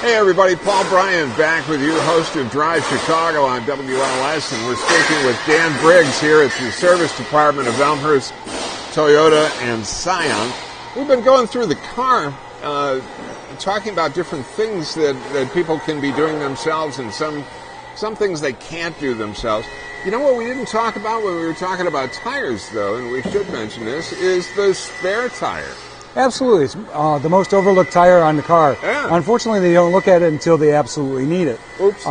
Hey everybody, Paul Bryan back with you, host of Drive Chicago on WLS, and we're speaking with Dan Briggs here at the Service Department of Elmhurst, Toyota, and Scion. We've been going through the car, talking about different things that people can be doing themselves and some things they can't do themselves. You know what we didn't talk about when we were talking about tires, though, and we should mention this, is the spare tire. Absolutely. It's the most overlooked tire on the car. Yeah. Unfortunately, they don't look at it until they absolutely need it. Oops.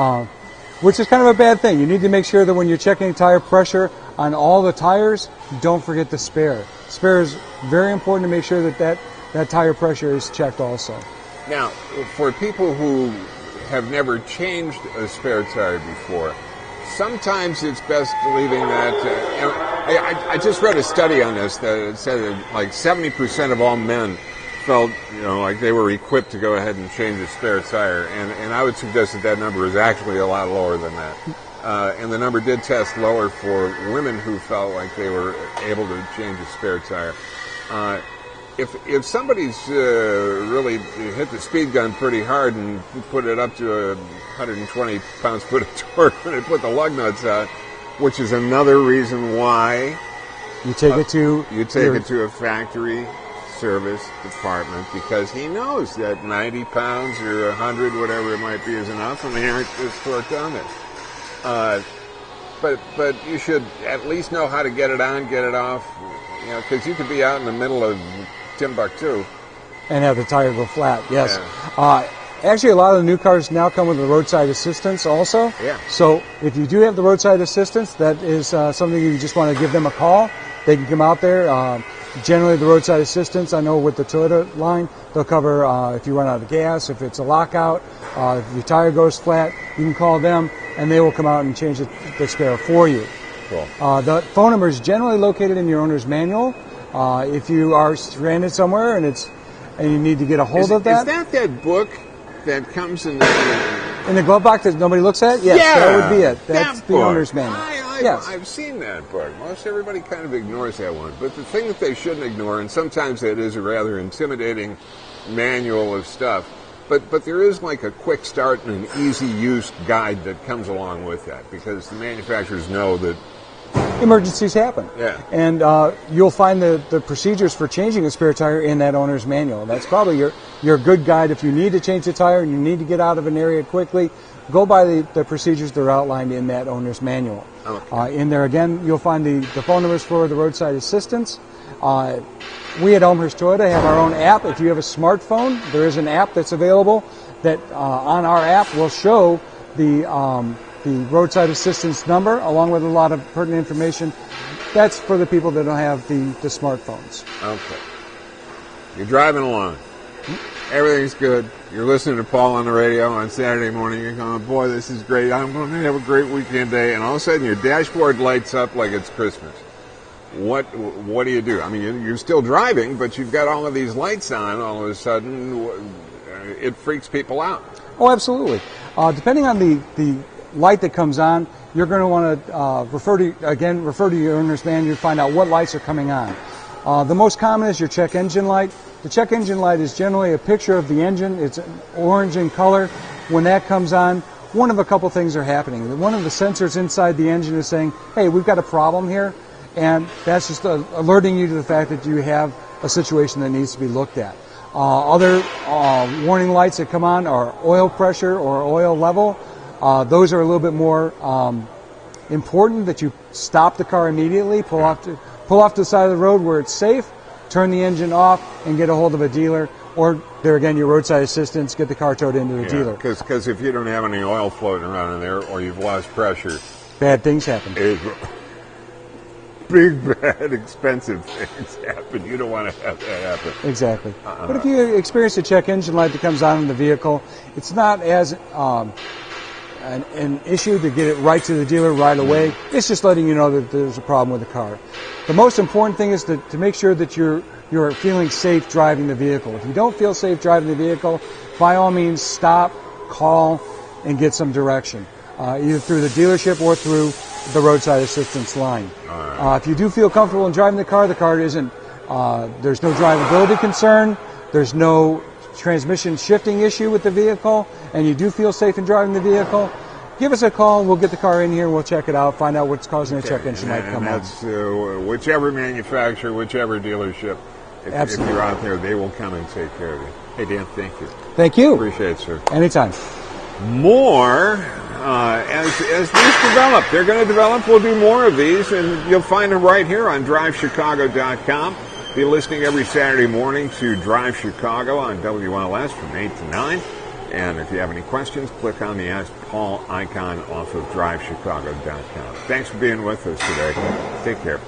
Which is kind of a bad thing. You need to make sure that when you're checking tire pressure on all the tires, don't forget the spare. Spare is very important to make sure that tire pressure is checked also. Now, for people who have never changed a spare tire before, sometimes it's best leaving that. I just read a study on this that said that like 70% of all men felt, like they were equipped to go ahead and change a spare tire, and I would suggest that number is actually a lot lower than that. And the number did test lower for women who felt like they were able to change a spare tire. If somebody's really hit the speed gun pretty hard and put it up to 120 pounds-foot of torque when they put the lug nuts out, which is another reason why you take it to a factory service department, because he knows that 90 pounds or 100, whatever it might be, is enough, and they aren't just torqued on it. But you should at least know how to get it on, get it off, because you could be out in the middle of Timbuktu and have the tire go flat. Yes. Yeah. Actually, a lot of the new cars now come with the roadside assistance also. Yeah. So if you do have the roadside assistance, that is something you just want to give them a call. They can come out there. Generally, the roadside assistance, I know with the Toyota line, they'll cover if you run out of gas, if it's a lockout, if your tire goes flat, you can call them and they will come out and change the spare for you. Cool. The phone number is generally located in your owner's manual. If you are stranded somewhere and you need to get a hold of that. Is that book that comes in the glove box that nobody looks at? Yes, yeah, that would be it. That's the owner's manual. Yes. I've seen that book. Most everybody kind of ignores that one. But the thing that they shouldn't ignore, and sometimes it is a rather intimidating manual of stuff, but there is like a quick start and an easy use guide that comes along with that, because the manufacturers know that emergencies happen. Yeah. And you'll find the procedures for changing a spare tire in that owner's manual. That's probably your good guide. If you need to change the tire and you need to get out of an area quickly, go by the procedures that are outlined in that owner's manual. Okay. In there, again, you'll find the phone numbers for the roadside assistance. We at Elmhurst Toyota have our own app. If you have a smartphone, there is an app that's available that on our app will show the roadside assistance number, along with a lot of pertinent information. That's for the people that don't have the smartphones. Okay. You're driving along. Everything's good. You're listening to Paul on the radio on Saturday morning. You're going, boy, this is great. I'm going to have a great weekend day. And all of a sudden, your dashboard lights up like it's Christmas. What do you do? I mean, you're still driving, but you've got all of these lights on. All of a sudden, it freaks people out. Oh, absolutely. Depending on the light that comes on, you're going to want to refer to your owner's manual to find out what lights are coming on. The most common is your check engine light. The check engine light is generally a picture of the engine. It's orange in color. When that comes on, one of a couple things are happening. One of the sensors inside the engine is saying, hey, we've got a problem here, and that's just alerting you to the fact that you have a situation that needs to be looked at. Other warning lights that come on are oil pressure or oil level. Those are a little bit more important, that you stop the car immediately, pull off to the side of the road where it's safe, turn the engine off, and get a hold of a dealer. Or, there again, your roadside assistance, get the car towed into a dealer. Because if you don't have any oil floating around in there, or you've lost pressure, bad things happen. Big, bad, expensive things happen. You don't want to have that happen. Exactly. But if you experience a check engine light that comes on in the vehicle, it's not as an issue to get it right to the dealer right away. It's just letting you know that there's a problem with the car. The most important thing is to make sure that you're feeling safe driving the vehicle. If you don't feel safe driving the vehicle, by all means stop, call, and get some direction, either through the dealership or through the roadside assistance line. If you do feel comfortable in driving the car isn't, there's no drivability concern, there's no transmission shifting issue with the vehicle and you do feel safe in driving the vehicle, give us a call. We'll get the car in here. We'll check it out, find out what's causing the check engine light to come on. That's whichever manufacturer, whichever dealership. If you're out there, they will come and take care of you. Hey, Dan, thank you. Thank you. Appreciate it, sir. Anytime. More as these develop. They're going to develop. We'll do more of these, and you'll find them right here on DriveChicago.com. Be listening every Saturday morning to Drive Chicago on WLS from 8 to 9. And if you have any questions, click on the Ask Paul icon off of DriveChicago.com. Thanks for being with us today. Take care.